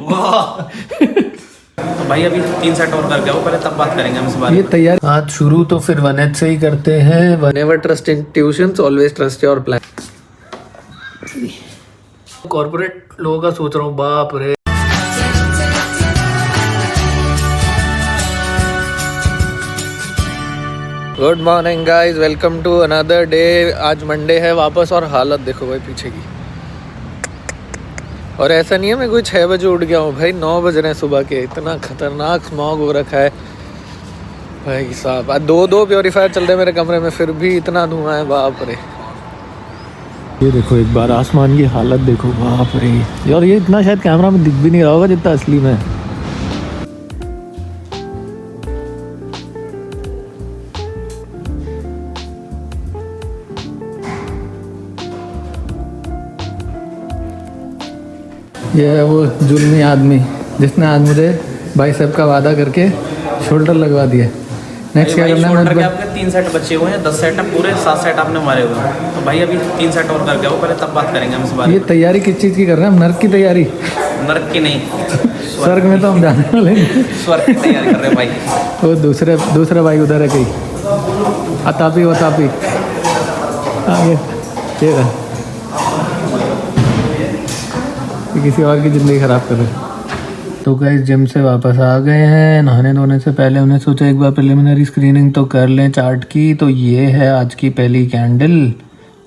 तो भाई अभी 3 सेट और करके आओ, पहले तब बात करेंगे हम इस बारे में। ये तैयार आज शुरू तो फिर वनेज से ही करते हैं। Never trust intuitions, always trust your plan. Corporate लोगों का सोच रहा हूँ, बाप रे। Good morning guys, welcome to another day. आज मंडे है वापस, और हालत देखो भाई पीछे की। और ऐसा नहीं है मैं कोई 6 बजे उठ गया हूँ भाई, 9 बज रहे हैं सुबह के। इतना खतरनाक स्मॉग हो रखा है भाई साहब। आज 2 प्योरीफायर चल रहे हैं मेरे कमरे में, फिर भी इतना धुआं है, बाप रे। ये देखो एक बार आसमान की हालत देखो, बाप रे यार। ये इतना शायद कैमरा में दिख भी नहीं रहा होगा जितना असली में। ये है वो जुल्मी आदमी जिसने आज मुझे बाइसेप का वादा करके शोल्डर लगवा दिया। नेक्स्ट क्या करना है? के आपके 3 सेट बचे हुए हैं, 10 सेट है पूरे, 7 सेट आपने मारे हुए हैं। तो भाई अभी 3 सेट और करके आओ, पहले तब बात करेंगे हम इस बारे में। ये तैयारी किस चीज़ की कर रहे हैं हम? नर्क की तैयारी? नर्क की नहीं, स्वर्ग में तो हम जाने वाले हैं। स्वर्ग की तैयारी कर रहे हैं भाई। वो दूसरा भाई उधर है कहीं, अतापी वतापी आगे। ये रहा, किसी और की ज़िंदगी ख़राब कर रहे हैं। तो गाइस जिम से वापस आ गए हैं। नहाने धोने से पहले उन्हें सोचा एक बार प्रिलिमिनरी स्क्रीनिंग तो कर लें चार्ट की। तो ये है आज की पहली कैंडल।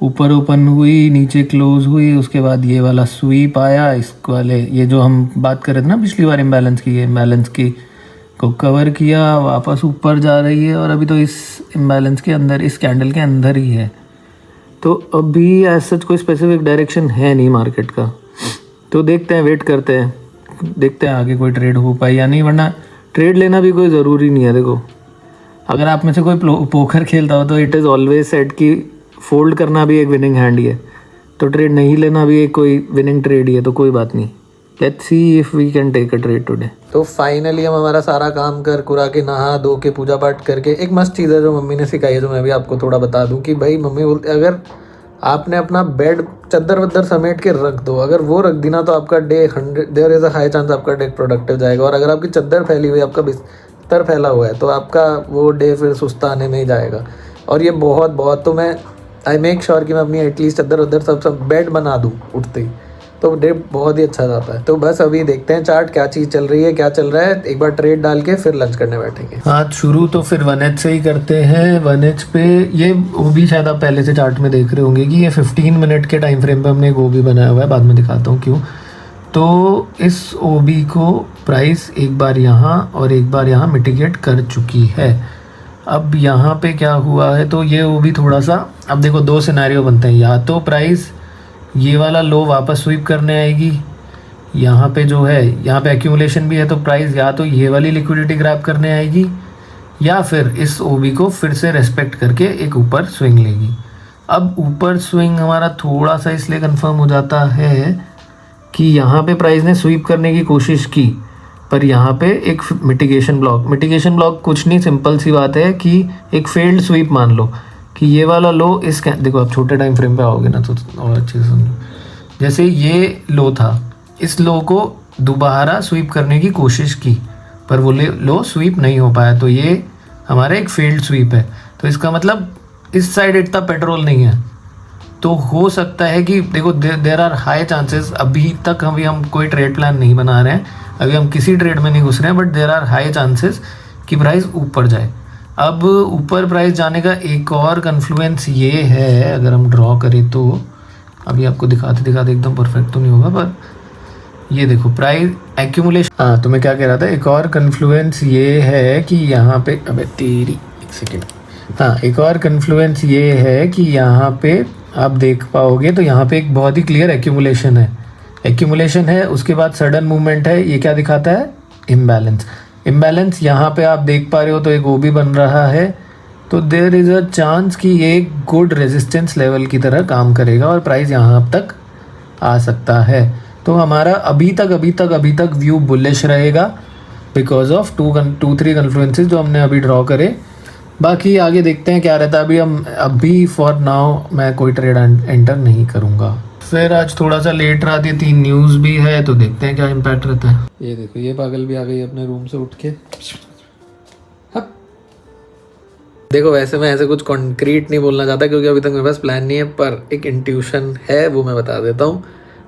ऊपर ओपन हुई, नीचे क्लोज हुई, उसके बाद ये वाला स्वीप आया। इस वाले ये जो हम बात कर रहे थे ना पिछली बार इम्बैलेंस की, ये इम्बैलेंस की को कवर किया, वापस ऊपर जा रही है। और अभी तो इस इम्बैलेंस के अंदर, इस कैंडल के अंदर ही है। तो अभी एज सच कोई स्पेसिफिक डायरेक्शन है नहीं मार्केट का। तो देखते हैं, वेट करते हैं, देखते हैं आगे कोई ट्रेड हो पाए या नहीं। वरना ट्रेड लेना भी कोई ज़रूरी नहीं है। देखो अगर आप में से कोई पोकर खेलता हो तो इट इज़ ऑलवेज सेट कि फोल्ड करना भी एक विनिंग हैंड ही है, तो ट्रेड नहीं लेना भी एक कोई विनिंग ट्रेड ही है। तो कोई बात नहीं, let's see if we can take a trade today. तो फाइनली हम हमारा सारा काम कर कुरा के, नहा धो के, पूजा पाठ करके, एक मस्त चीज़ है जो मम्मी ने सिखाई है, जो मैं भी आपको थोड़ा बता दूँ कि भाई मम्मी बोलते अगर आपने अपना बेड चद्दर वद्दर समेट के रख दो, अगर वो रख दी ना तो आपका day 100 there is a high chance आपका डे प्रोडक्टिव जाएगा। और अगर आपकी चद्दर फैली हुई है, आपका बिस्तर फैला हुआ है, तो आपका वो डे फिर सुस्ताने में ही जाएगा। और ये बहुत तो मैं आई मेक श्योर कि मैं अपनी एटलीस्ट चद्दर वद्दर सब बेड बना दूँ उठते ही, तो डे बहुत ही अच्छा जाता है। तो बस अभी देखते हैं चार्ट क्या चीज़ चल रही है, क्या चल रहा है। एक बार ट्रेड डाल के फिर लंच करने बैठेंगे। आज शुरू तो फिर वनेज से ही करते हैं। वनेज पे ये वो भी शायद आप पहले से चार्ट में देख रहे होंगे कि ये 15 मिनट के टाइम फ्रेम पे हमने एक ओबी बनाया हुआ है, बाद में दिखाता हूँ क्यों। तो इस ओबी को प्राइस एक बार यहाँ और एक बार यहाँ मिटिगेट कर चुकी है। अब यहाँ पे क्या हुआ है, तो ये ओबी थोड़ा सा, अब देखो 2 सिनेरियो बनते हैं। या तो प्राइस ये वाला लो वापस स्वीप करने आएगी, यहाँ पे जो है यहाँ पे एक्यूमुलेशन भी है, तो प्राइस या तो ये वाली लिक्विडिटी ग्रैब करने आएगी, या फिर इस ओबी को फिर से रेस्पेक्ट करके एक ऊपर स्विंग लेगी। अब ऊपर स्विंग हमारा थोड़ा सा इसलिए कंफर्म हो जाता है कि यहाँ पे प्राइस ने स्वीप करने की कोशिश की, पर यहाँ पे एक मिटिगेशन ब्लॉक कुछ नहीं, सिंपल सी बात है कि एक फेल्ड स्वीप मान लो कि ये वाला लो इस देखो आप छोटे टाइम फ्रेम पे आओगे ना तो और अच्छे से समझो। जैसे ये लो था, इस लो को दोबारा स्वीप करने की कोशिश की, पर वो लो स्वीप नहीं हो पाया, तो ये हमारा एक फेल्ड स्वीप है। तो इसका मतलब इस साइड इतना पेट्रोल नहीं है। तो हो सकता है कि देखो देयर आर हाई चांसेस, अभी तक हम कोई ट्रेड प्लान नहीं बना रहे हैं, अभी हम किसी ट्रेड में नहीं घुस रहे हैं, but there are high chances कि प्राइस ऊपर जाए। अब ऊपर प्राइस जाने का एक और कन्फ्लुएंस ये है, अगर हम ड्रॉ करें तो अभी आपको दिखाते एकदम परफेक्ट तो नहीं होगा, पर ये देखो प्राइस एक्यूमुलेशन। हाँ, तो मैं क्या कह रहा था, एक और कन्फ्लुएंस ये है कि यहाँ पे, अबे तेरी एक सेकेंड, हाँ एक और कन्फ्लुएंस ये है कि यहाँ पे आप देख पाओगे तो यहाँ पे एक बहुत ही क्लियर एक्यूमुलेशन है, उसके बाद सडन मूवमेंट है। ये क्या दिखाता है? इम्बैलेंस यहाँ पे आप देख पा रहे हो, तो एक ओबी बन रहा है। तो देयर इज़ अ चांस कि ये एक गुड रेजिस्टेंस लेवल की तरह काम करेगा और प्राइस यहाँ तक आ सकता है। तो हमारा अभी तक व्यू बुलिश रहेगा बिकॉज ऑफ 2-3 कन्फ्लुएंसेस जो हमने अभी ड्रॉ करे। बाकी आगे देखते हैं क्या रहता है। अभी फॉर नाउ मैं कोई ट्रेड एंटर नहीं करूँगा। फिर आज थोड़ा सा लेट रात ये 3 न्यूज़ भी है, तो देखते हैं क्या इम्पैक्ट रहता है। ये देखो ये पागल भी आ गई अपने रूम से उठ के। हप। देखो वैसे मैं ऐसे कुछ कॉन्क्रीट नहीं बोलना चाहता क्योंकि अभी तक मेरे पास प्लान नहीं है, पर एक इंट्यूशन है वो मैं बता देता हूँ।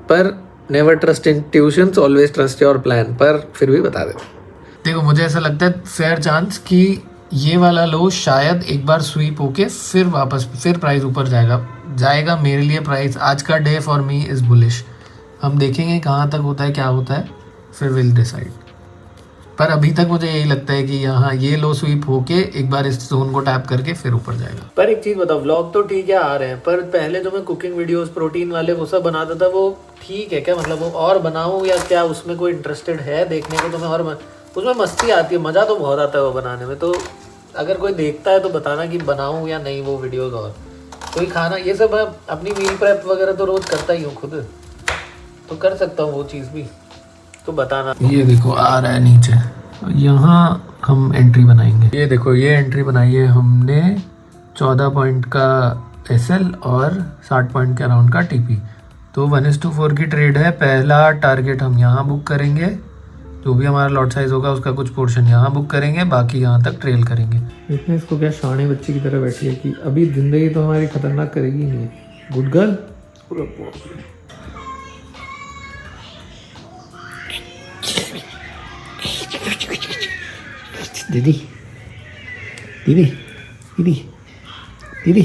पर never trust intuitions, always trust your plan, पर फिर भी बता देता हूँ। देखो मुझे ऐसा लगता है फेयर चांस कि ये वाला लो शायद एक बार स्वीप होके फिर प्राइस ऊपर जाएगा। मेरे लिए प्राइस आज का day for me is bullish. हम देखेंगे कहाँ तक होता है, क्या होता है, फिर विल डिसाइड। पर अभी तक मुझे यही लगता है कि यहाँ ये लो स्वीप होके एक बार इस जोन को टैप करके फिर ऊपर जाएगा। पर एक चीज़ बताओ, व्लॉग तो ठीक है आ रहे हैं, पर पहले जो मैं कुकिंग वीडियोस प्रोटीन वाले वो सब बनाता था वो ठीक है क्या? मतलब वो और बनाऊँ या क्या उसमें कोई इंटरेस्टेड है देखने को? तो मैं और उसमें मस्ती आती है, मज़ा तो बहुत आता है वो बनाने में। तो अगर कोई देखता है तो बताना कि बनाऊँ या नहीं वो वीडियोज़। और कोई खाना ये सब मैं अपनी मील प्रेप वगैरह तो रोज़ करता ही हूँ खुद, तो कर सकता हूँ वो चीज़ भी, तो बताना। ये देखो आ रहा है नीचे, यहाँ हम एंट्री बनाएंगे। ये देखो ये एंट्री बनाई है हमने 14 पॉइंट का SL और 60 पॉइंट के अराउंड का TP। तो 1:4 की ट्रेड है। पहला टारगेट हम यहाँ बुक करेंगे, जो भी हमारा लॉट साइज होगा उसका कुछ पोर्शन यहाँ बुक करेंगे, बाकी यहाँ तक ट्रेल करेंगे। इतने इसको क्या शाने बच्ची की तरह बैठी है कि अभी जिंदगी तो हमारी खतरनाक करेगी नहीं। Good girl. दीदी दीदी दीदी दीदी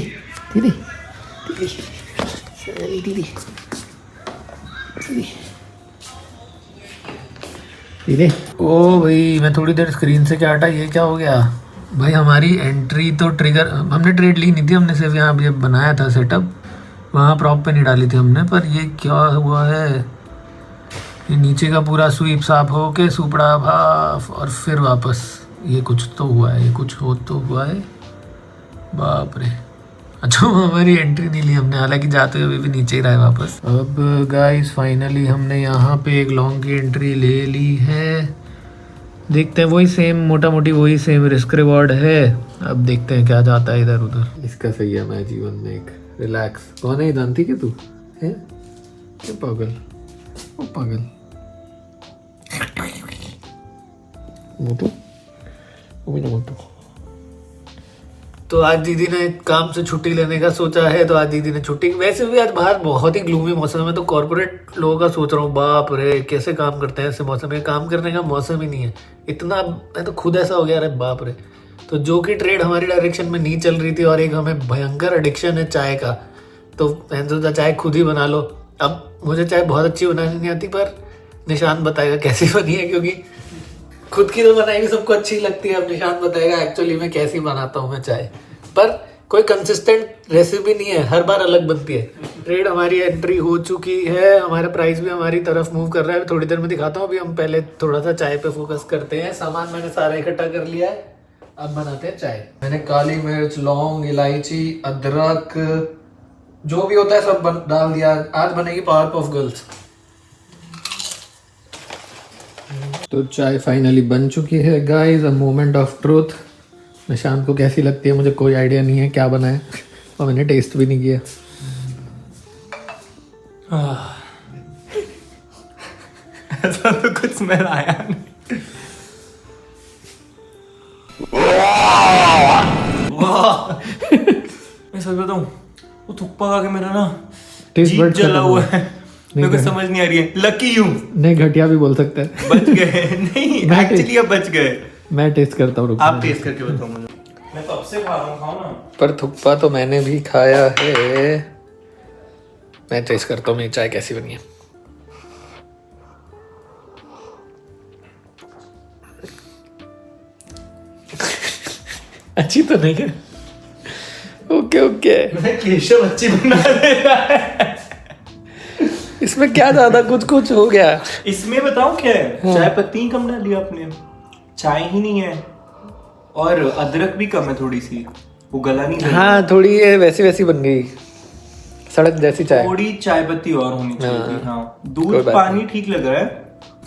दीदी दीदी दीदी दीदी। ओ भाई मैं थोड़ी देर स्क्रीन से क्या हटा, ये क्या हो गया भाई? हमारी एंट्री तो ट्रिगर, हमने ट्रेड ली नहीं थी, हमने सिर्फ यहाँ ये बनाया था सेटअप, वहाँ प्रॉप पे नहीं डाली थी हमने। पर ये क्या हुआ है, ये नीचे का पूरा स्वीप साफ हो के सुपड़ा भाफ और फिर वापस। ये कुछ तो हुआ है, ये कुछ हो तो हुआ है। बाप रे। अच्छा हमारी एंट्री नहीं ली हमने, हालांकि जाते हुए भी नीचे ही रहा है वापस। अब गाइस फाइनली हमने यहाँ पे एक लॉन्ग की एंट्री ले ली है। देखते हैं, वही सेम मोटा मोटी वही सेम रिस्क रिवॉर्ड है। अब देखते हैं क्या जाता है इधर उधर। इसका सही है मैं जीवन में एक रिलैक्स। कौन है जानती कि तू है? पागल, ओ पागल मोटू, मोटू। तो आज दीदी ने काम से छुट्टी लेने का सोचा है, तो आज दीदी ने छुट्टी। वैसे भी आज बाहर बहुत ही ग्लूमी मौसम है, तो कॉर्पोरेट लोगों का सोच रहा हूँ, बाप रे कैसे काम करते हैं ऐसे मौसम में। काम करने का मौसम ही नहीं है इतना, मैं तो खुद ऐसा हो गया, अरे बाप रे। तो जो कि ट्रेड हमारी डायरेक्शन में नहीं चल रही थी, और एक हमें भयंकर एडिक्शन है चाय का, तो मैंने सोचा चाय खुद ही बना लो। अब मुझे चाय बहुत अच्छी बनानी नहीं आती, पर निशान बताएगा कैसी बनी है, क्योंकि खुद की तो बनाई हुई सबको अच्छी लगती है। अब निशान बताएगा एक्चुअली मैं कैसी बनाता हूँ मैं चाय। पर कोई कंसिस्टेंट रेसिपी नहीं है, हर बार अलग बनती है। ट्रेड हमारी एंट्री हो चुकी है, हमारा प्राइस भी हमारी तरफ मूव कर रहा है। थोड़ी देर में दिखाता हूँ। अभी हम पहले थोड़ा सा चाय पे फोकस करते हैं। सामान मैंने सारा इकट्ठा कर लिया है, अब बनाते हैं चाय। मैंने काली मिर्च, लौंग, इलायची, अदरक, जो भी होता है सब डाल दिया। आज बनेगी पावर ऑफ गर्ल्स। तो चाय फाइनली बन चुकी है guys, a moment of truth. निशान को कैसी लगती है मुझे कोई आइडिया नहीं है क्या बना है, और मैंने टेस्ट भी नहीं किया। ऐसा तो कुछ स्मेल आया नहीं। मैं सच बताऊं, वो थुक्पा खा के मेरा ना जीभ जला हुआ है। मेरे को समझ नहीं आ रही है। लकी यू नहीं, घटिया भी बोल सकते हैं। बच गए। नहीं एक्चुअली अब बच गए। मैं टेस्ट करता हूँ, आप टेस्ट करके बताओ मुझे। मैं कब से खा रहा हूँ, खाओ ना। पर थुक्पा तो मैंने भी खाया है। मैं टेस्ट करता हूँ मेरी चाय कैसी बनी है। अच्छी तो नहीं है। Okay okay. मैं केशव अच्छी बना दे रहा है। इसमें क्या ज्यादा कुछ हो गया। इसमें बताऊं क्या है? चाय पत्ती कम डाली आपने, चाय ही नहीं है, और अदरक भी कम है थोड़ी सी, वो गला नहीं गया। हाँ थोड़ी ये वैसी बन गई, सड़क जैसी चाय। थोड़ी चाय पत्ती और होनी चाहिए थी। हाँ दूध पानी ठीक लग रहा है।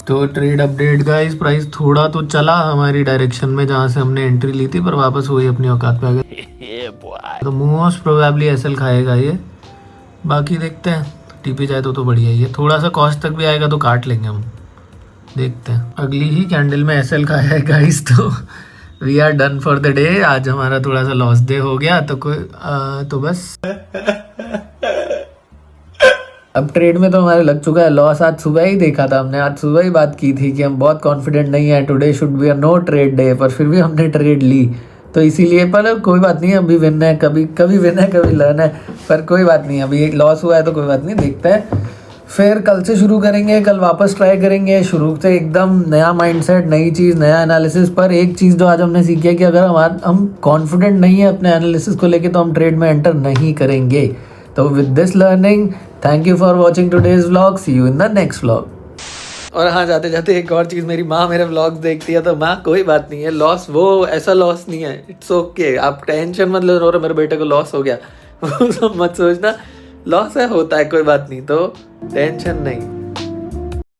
तो ट्रेड अपडेट गाइस, प्राइस थोड़ा तो चला हमारी डायरेक्शन में जहाँ से हमने एंट्री ली थी, पर वापस वही अपनी औकात पे आ गया। तो मोस्ट प्रोबेबली SL खाएगा ये, बाकी देखते हैं। टीपी जाए तो बढ़िया ही है। थोड़ा सा कॉस्ट तक भी आएगा तो काट लेंगे हम, देखते हैं। अगली ही कैंडल में एसएल का है गाइस, तो we are done for the day. आज हमारा थोड़ा सा लॉस डे हो गया तो तो बस अब ट्रेड में तो हमारे लग चुका है लॉस। आज सुबह ही देखा था हमने, आज सुबह ही बात की थी कि हम बहुत कॉन्फिडेंट नहीं है, today should be a no trade day, पर फिर भी हमने ट्रेड ली। तो इसीलिए, पर कोई बात नहीं, अभी विन है, कभी कभी विन है कभी लर्न है, पर कोई बात नहीं, अभी लॉस हुआ है तो कोई बात नहीं, देखते हैं। फिर कल से शुरू करेंगे, कल वापस ट्राई करेंगे शुरू से, एकदम नया माइंडसेट, नई चीज़, नया एनालिसिस। पर एक चीज़ जो आज हमने सीखी है कि अगर हम कॉन्फिडेंट नहीं है अपने एनालिसिस को लेके तो हम ट्रेड में एंटर नहीं करेंगे। तो with this learning, thank you for watching today's vlog, see you in the next vlog. और हाँ, जाते जाते एक और चीज़, मेरी माँ मेरे व्लॉग देखती है, तो माँ कोई बात नहीं है, लॉस वो ऐसा लॉस नहीं है, इट्स ओके, आप टेंशन मत लो और मेरे बेटे को लॉस हो गया वो सब मत सोचना, लॉस है, होता है, कोई बात नहीं, तो टेंशन नहीं।